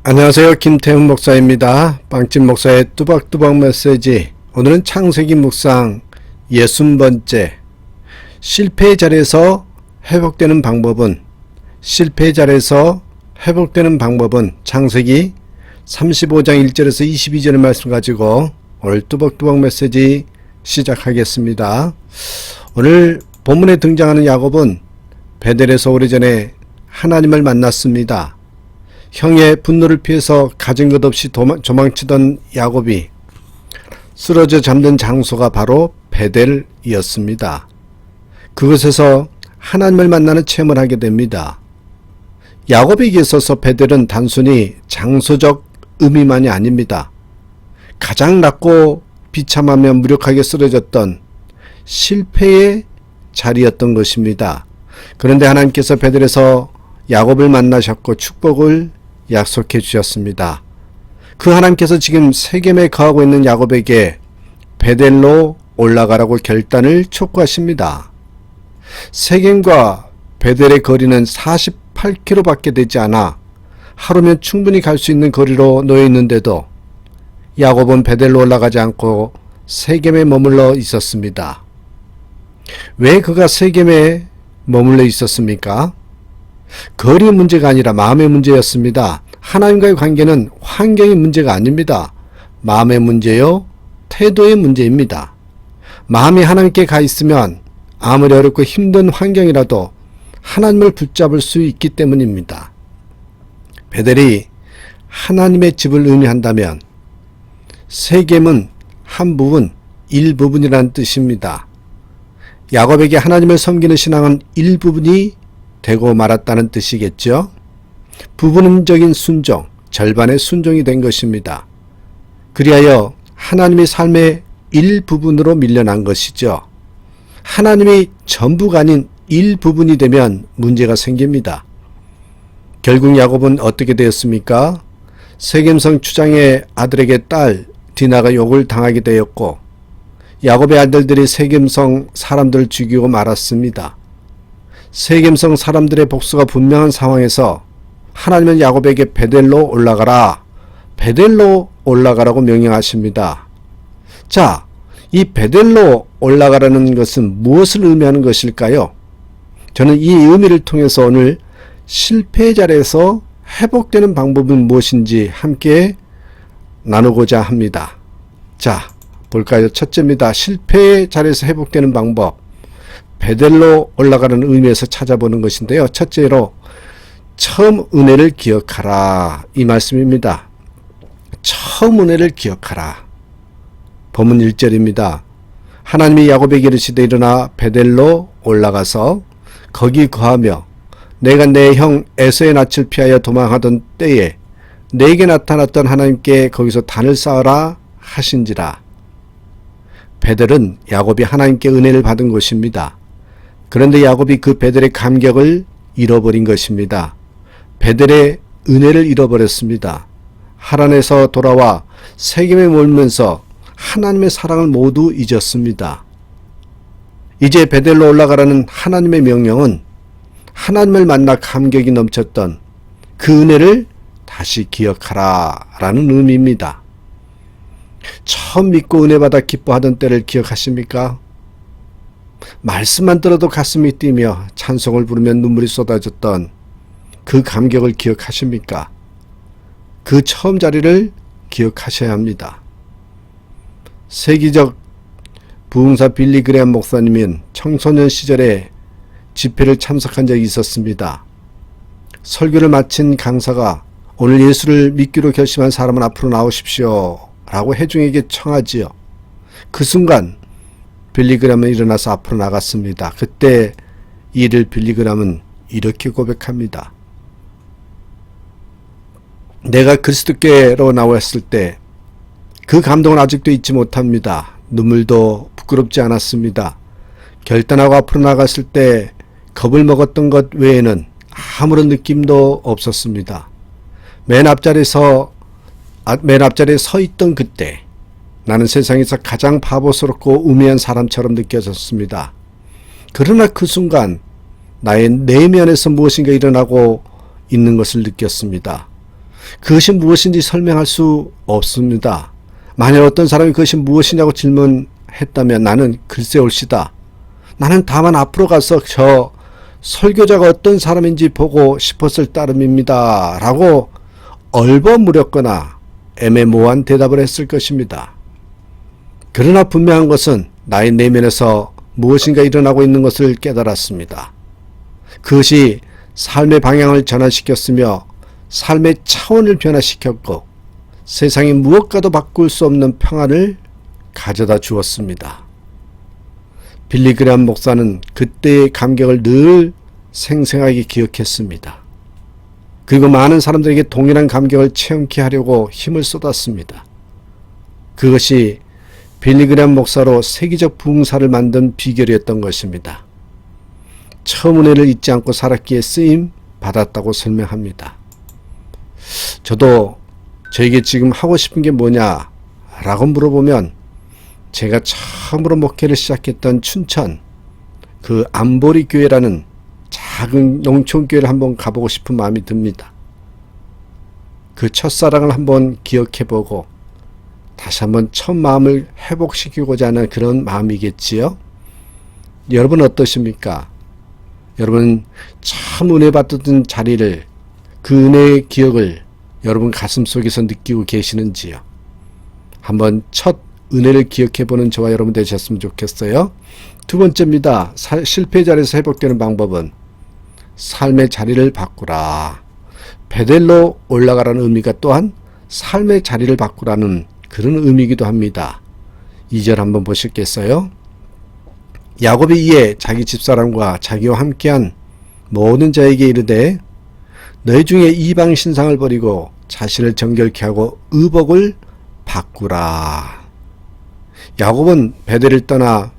안녕하세요. 김태훈 목사입니다. 빵집 목사의 뚜벅뚜벅 메시지. 오늘은 창세기 묵상 60번째. 실패의 자리에서 회복되는 방법은 창세기 35장 1절에서 22절의 말씀 가지고 오늘 뚜벅뚜벅 메시지 시작하겠습니다. 오늘 본문에 등장하는 야곱은 베델에서 오래전에 하나님을 만났습니다. 형의 분노를 피해서 가진 것 없이 도망치던 야곱이 쓰러져 잠든 장소가 바로 베델이었습니다. 그곳에서 하나님을 만나는 체험을 하게 됩니다. 야곱에게 있어서 베델은 단순히 장소적 의미만이 아닙니다. 가장 낮고 비참하며 무력하게 쓰러졌던 실패의 자리였던 것입니다. 그런데 하나님께서 베델에서 야곱을 만나셨고 축복을 약속해 주셨습니다. 그 하나님께서 지금 세겜에 거하고 있는 야곱에게 베델로 올라가라고 결단을 촉구하십니다. 세겜과 베델의 거리는 48km밖에 되지 않아 하루면 충분히 갈 수 있는 거리로 놓여 있는데도 야곱은 베델로 올라가지 않고 세겜에 머물러 있었습니다. 왜 그가 세겜에 머물러 있었습니까? 거리 문제가 아니라 마음의 문제였습니다. 하나님과의 관계는 환경의 문제가 아닙니다. 마음의 문제요, 태도의 문제입니다. 마음이 하나님께 가 있으면 아무리 어렵고 힘든 환경이라도 하나님을 붙잡을 수 있기 때문입니다. 베델이 하나님의 집을 의미한다면 세겜은 한 부분, 일부분이라는 뜻입니다. 야곱에게 하나님을 섬기는 신앙은 일부분이 되고 말았다는 뜻이겠죠. 부분적인 순종, 절반의 순종이 된 것입니다. 그리하여 하나님의 삶의 일부분으로 밀려난 것이죠. 하나님이 전부가 아닌 일부분이 되면 문제가 생깁니다. 결국 야곱은 어떻게 되었습니까? 세겜성 추장의 아들에게 딸 디나가 욕을 당하게 되었고 야곱의 아들들이 세겜성 사람들을 죽이고 말았습니다. 세겜성 사람들의 복수가 분명한 상황에서 하나님은 야곱에게 베델로 올라가라고 명령하십니다. 자, 이 베델로 올라가라는 것은 무엇을 의미하는 것일까요? 저는 이 의미를 통해서 오늘 실패의 자리에서 회복되는 방법은 무엇인지 함께 나누고자 합니다. 자, 볼까요? 첫째입니다. 실패의 자리에서 회복되는 방법. 베델로 올라가는 의미에서 찾아보는 것인데요. 첫째로 처음 은혜를 기억하라, 이 말씀입니다. 처음 은혜를 기억하라. 본문 1절입니다. 하나님이 야곱에게 이르시되 일어나 베델로 올라가서 거기 거하며 내가 내 형 에서의 낯을 피하여 도망하던 때에 내게 나타났던 하나님께 거기서 단을 쌓으라 하신지라. 베델은 야곱이 하나님께 은혜를 받은 곳입니다. 그런데 야곱이 그 베델의 감격을 잃어버린 것입니다. 베델의 은혜를 잃어버렸습니다. 하란에서 돌아와 세겜에 몰면서 하나님의 사랑을 모두 잊었습니다. 이제 베델로 올라가라는 하나님의 명령은 하나님을 만나 감격이 넘쳤던 그 은혜를 다시 기억하라 라는 의미입니다. 처음 믿고 은혜 받아 기뻐하던 때를 기억하십니까? 말씀만 들어도 가슴이 뛰며 찬송을 부르면 눈물이 쏟아졌던 그 감격을 기억하십니까? 그 처음 자리를 기억하셔야 합니다. 세계적 부흥사 빌리 그레엄 목사님은 청소년 시절에 집회를 참석한 적이 있었습니다. 설교를 마친 강사가 오늘 예수를 믿기로 결심한 사람은 앞으로 나오십시오 라고 회중에게 청하지요. 그 순간 빌리 그레엄은 일어나서 앞으로 나갔습니다. 그때 이를 빌리 그레엄은 이렇게 고백합니다. 내가 그리스도께로 나왔을 때 그 감동은 아직도 잊지 못합니다. 눈물도 부끄럽지 않았습니다. 결단하고 앞으로 나갔을 때 겁을 먹었던 것 외에는 아무런 느낌도 없었습니다. 맨 앞자리에 서 있던 그때 나는 세상에서 가장 바보스럽고 우매한 사람처럼 느껴졌습니다. 그러나 그 순간 나의 내면에서 무엇인가 일어나고 있는 것을 느꼈습니다. 그것이 무엇인지 설명할 수 없습니다. 만약 어떤 사람이 그것이 무엇이냐고 질문했다면 나는 글쎄 올시다. 나는 다만 앞으로 가서 저 설교자가 어떤 사람인지 보고 싶었을 따름입니다. 라고 얼버무렸거나 애매모호한 대답을 했을 것입니다. 그러나 분명한 것은 나의 내면에서 무엇인가 일어나고 있는 것을 깨달았습니다. 그것이 삶의 방향을 전환시켰으며 삶의 차원을 변화시켰고 세상의 무엇과도 바꿀 수 없는 평안을 가져다 주었습니다. 빌리 그레이엄 목사는 그때의 감격을 늘 생생하게 기억했습니다. 그리고 많은 사람들에게 동일한 감격을 체험케 하려고 힘을 쏟았습니다. 그것이 빌리 그레이엄 목사로 세계적 부흥사를 만든 비결이었던 것입니다. 처음 은혜를 잊지 않고 살았기에 쓰임 받았다고 설명합니다. 저도 저에게 지금 하고 싶은 게 뭐냐 라고 물어보면 제가 처음으로 목회를 시작했던 춘천 그 안보리 교회라는 작은 농촌교회를 한번 가보고 싶은 마음이 듭니다. 그 첫사랑을 한번 기억해보고 다시 한번 첫 마음을 회복시키고자 하는 그런 마음이겠지요. 여러분 어떠십니까? 여러분 참 은혜 받던 자리를 그 은혜의 기억을 여러분 가슴속에서 느끼고 계시는지요? 한번 첫 은혜를 기억해보는 저와 여러분 되셨으면 좋겠어요. 두 번째입니다. 실패 자리에서 회복되는 방법은 삶의 자리를 바꾸라. 베델로 올라가라는 의미가 또한 삶의 자리를 바꾸라는 그런 의미이기도 합니다. 2절 한번 보시겠어요? 야곱이 이에 자기 집사람과 자기와 함께한 모든 자에게 이르되 너희 중에 이방 신상을 버리고 자신을 정결케 하고 의복을 바꾸라. 야곱은 베델을 떠나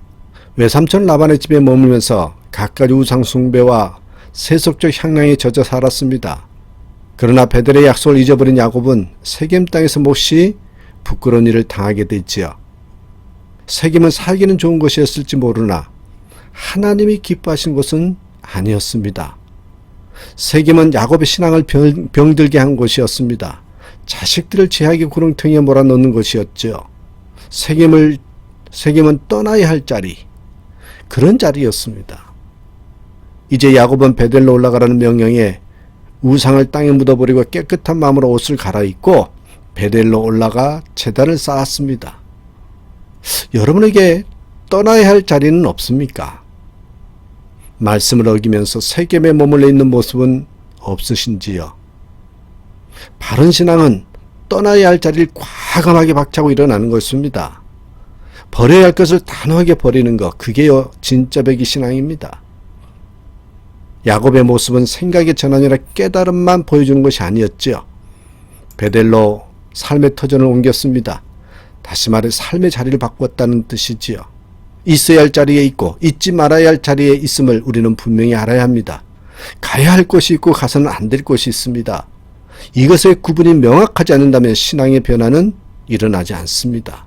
외삼촌 라반의 집에 머물면서 갖가지 우상 숭배와 세속적 향락에 젖어 살았습니다. 그러나 베델의 약속을 잊어버린 야곱은 세겜 땅에서 몹시 부끄러운 일을 당하게 됐지요. 세겜은 살기는 좋은 곳이었을지 모르나 하나님이 기뻐하신 곳은 아니었습니다. 세겜은 야곱의 신앙을 병들게 한 곳이었습니다. 자식들을 죄악의 구렁텅이에 몰아넣는 곳이었죠. 세겜은 떠나야 할 자리, 그런 자리였습니다. 이제 야곱은 베델로 올라가라는 명령에 우상을 땅에 묻어버리고 깨끗한 마음으로 옷을 갈아입고 베델로 올라가 제단을 쌓았습니다. 여러분에게 떠나야 할 자리는 없습니까? 말씀을 어기면서 세겜에 머물러 있는 모습은 없으신지요? 바른 신앙은 떠나야 할 자리를 과감하게 박차고 일어나는 것입니다. 버려야 할 것을 단호하게 버리는 것, 그게 진짜 배기 신앙입니다. 야곱의 모습은 생각의 전환이 아니라 깨달음만 보여주는 것이 아니었지요. 베델로 삶의 터전을 옮겼습니다. 다시 말해 삶의 자리를 바꾸었다는 뜻이지요. 있어야 할 자리에 있고 있지 말아야 할 자리에 있음을 우리는 분명히 알아야 합니다. 가야 할 곳이 있고 가서는 안 될 곳이 있습니다. 이것의 구분이 명확하지 않는다면 신앙의 변화는 일어나지 않습니다.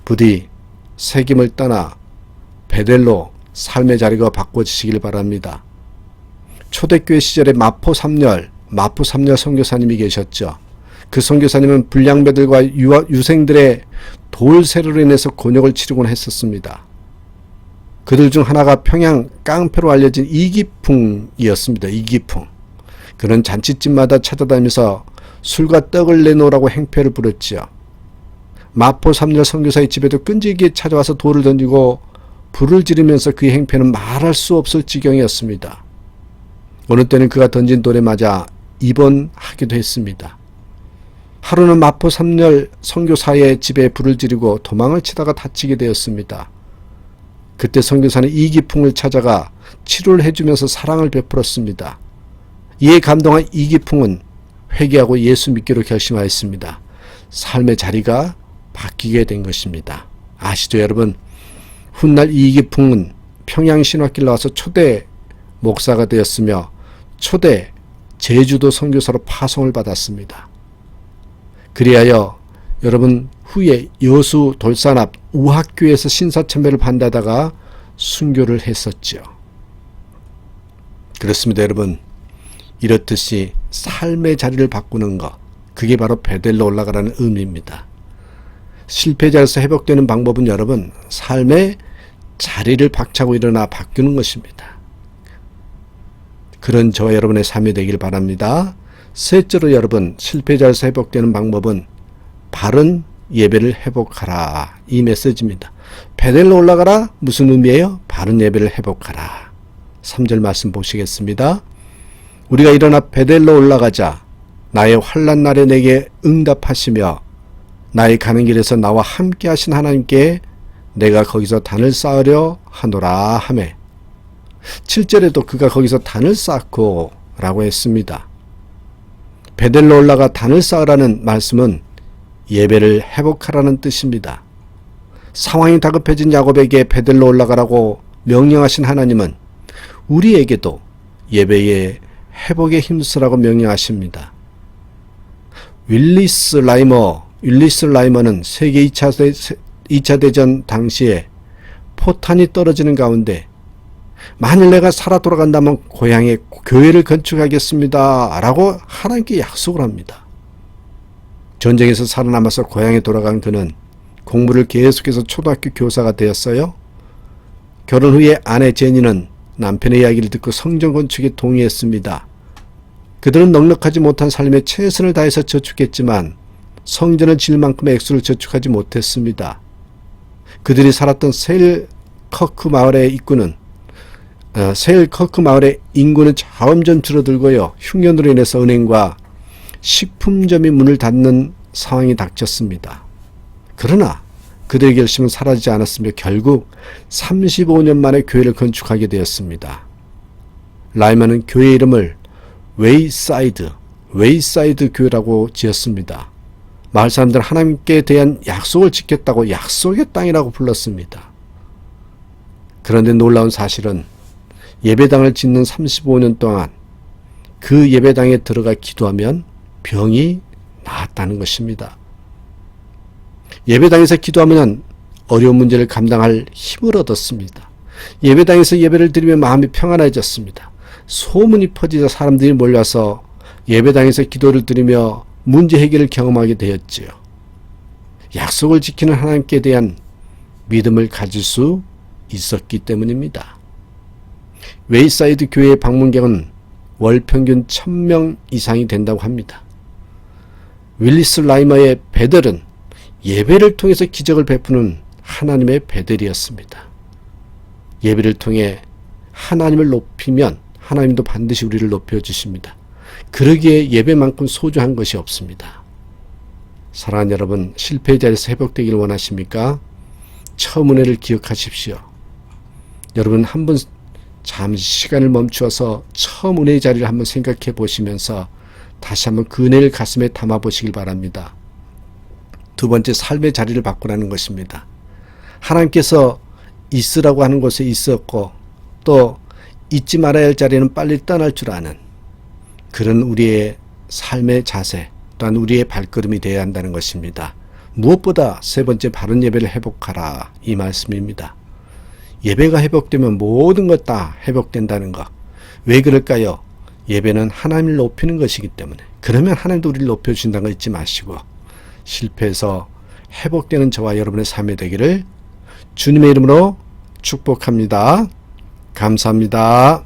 부디 세겜을 떠나 베델로 삶의 자리가 바꿔지시길 바랍니다. 초대교회 시절에 마포 삼열 선교사님이 계셨죠. 그 선교사님은 불량배들과 유생들의 돌세로로 인해서 곤욕을 치르곤 했었습니다. 그들 중 하나가 평양 깡패로 알려진 이기풍이었습니다. 이기풍. 그는 잔치집마다 찾아다니면서 술과 떡을 내놓으라고 행패를 부렸지요. 마포 삼열 선교사의 집에도 끈질기게 찾아와서 돌을 던지고 불을 지르면서 그의 행패는 말할 수 없을 지경이었습니다. 어느 때는 그가 던진 돌에 맞아 입원하기도 했습니다. 하루는 마포 삼열 선교사의 집에 불을 지르고 도망을 치다가 다치게 되었습니다. 그때 선교사는 이기풍을 찾아가 치료를 해주면서 사랑을 베풀었습니다. 이에 감동한 이기풍은 회개하고 예수 믿기로 결심하였습니다. 삶의 자리가 바뀌게 된 것입니다. 아시죠 여러분? 훗날 이기풍은 평양신학길 나와서 초대 목사가 되었으며 초대 제주도 선교사로 파송을 받았습니다. 그리하여 여러분 후에 여수 돌산 앞 우학교에서 신사참배를 반대하다가 순교를 했었죠. 그렇습니다 여러분. 이렇듯이 삶의 자리를 바꾸는 것, 그게 바로 베델로 올라가라는 의미입니다. 실패자에서 회복되는 방법은 여러분, 삶의 자리를 박차고 일어나 바뀌는 것입니다. 그런 저와 여러분의 삶이 되길 바랍니다. 셋째로 여러분, 실패자에서 회복되는 방법은 바른 예배를 회복하라, 이 메시지입니다. 베델로 올라가라, 무슨 의미예요? 바른 예배를 회복하라. 3절 말씀 보시겠습니다. 우리가 일어나 베델로 올라가자. 나의 환난 날에 내게 응답하시며 나의 가는 길에서 나와 함께 하신 하나님께 내가 거기서 단을 쌓으려 하노라 하매. 7절에도 그가 거기서 단을 쌓고 라고 했습니다. 베델로 올라가 단을 쌓으라는 말씀은 예배를 회복하라는 뜻입니다. 상황이 다급해진 야곱에게 베델로 올라가라고 명령하신 하나님은 우리에게도 예배의 회복에 힘쓰라고 명령하십니다. 윌리스 라이머는 세계 2차 대전 당시에 포탄이 떨어지는 가운데 만일 내가 살아 돌아간다면 고향에 교회를 건축하겠습니다 라고 하나님께 약속을 합니다. 전쟁에서 살아남아서 고향에 돌아간 그는 공부를 계속해서 초등학교 교사가 되었어요. 결혼 후에 아내 제니는 남편의 이야기를 듣고 성전 건축에 동의했습니다. 그들은 넉넉하지 못한 삶에 최선을 다해서 저축했지만 성전을 지을 만큼의 액수를 저축하지 못했습니다. 그들이 살았던 세일커크 마을의 인구는 점점 줄어들고요. 흉년으로 인해서 은행과 식품점이 문을 닫는 상황이 닥쳤습니다. 그러나 그들의 결심은 사라지지 않았으며 결국 35년 만에 교회를 건축하게 되었습니다. 라이먼은 교회 이름을 웨이사이드 교회라고 지었습니다. 마을 사람들은 하나님께 대한 약속을 지켰다고 약속의 땅이라고 불렀습니다. 그런데 놀라운 사실은 예배당을 짓는 35년 동안 그 예배당에 들어가 기도하면 병이 나았다는 것입니다. 예배당에서 기도하면 어려운 문제를 감당할 힘을 얻었습니다. 예배당에서 예배를 드리며 마음이 평안해졌습니다. 소문이 퍼지자 사람들이 몰려서 예배당에서 기도를 드리며 문제 해결을 경험하게 되었지요. 약속을 지키는 하나님께 대한 믿음을 가질 수 있었기 때문입니다. 웨이사이드 교회의 방문객은 월 평균 1000명 이상이 된다고 합니다. 윌리스 라이머의 베델은 예배를 통해서 기적을 베푸는 하나님의 베델이었습니다. 예배를 통해 하나님을 높이면 하나님도 반드시 우리를 높여주십니다. 그러기에 예배만큼 소중한 것이 없습니다. 사랑하는 여러분, 실패의 자리에서 회복되기를 원하십니까? 처음 은혜를 기억하십시오. 여러분 한번 잠시 시간을 멈추어서 처음 은혜의 자리를 한번 생각해 보시면서 다시 한번 그 은혜를 가슴에 담아 보시길 바랍니다. 두 번째, 삶의 자리를 바꾸라는 것입니다. 하나님께서 있으라고 하는 곳에 있었고 또 잊지 말아야 할 자리는 빨리 떠날 줄 아는 그런 우리의 삶의 자세 또한 우리의 발걸음이 되어야 한다는 것입니다. 무엇보다 세 번째, 바른 예배를 회복하라, 이 말씀입니다. 예배가 회복되면 모든 것 다 회복된다는 것. 왜 그럴까요? 예배는 하나님을 높이는 것이기 때문에. 그러면 하나님도 우리를 높여주신다는 거 잊지 마시고 실패해서 회복되는 저와 여러분의 삶이 되기를 주님의 이름으로 축복합니다. 감사합니다.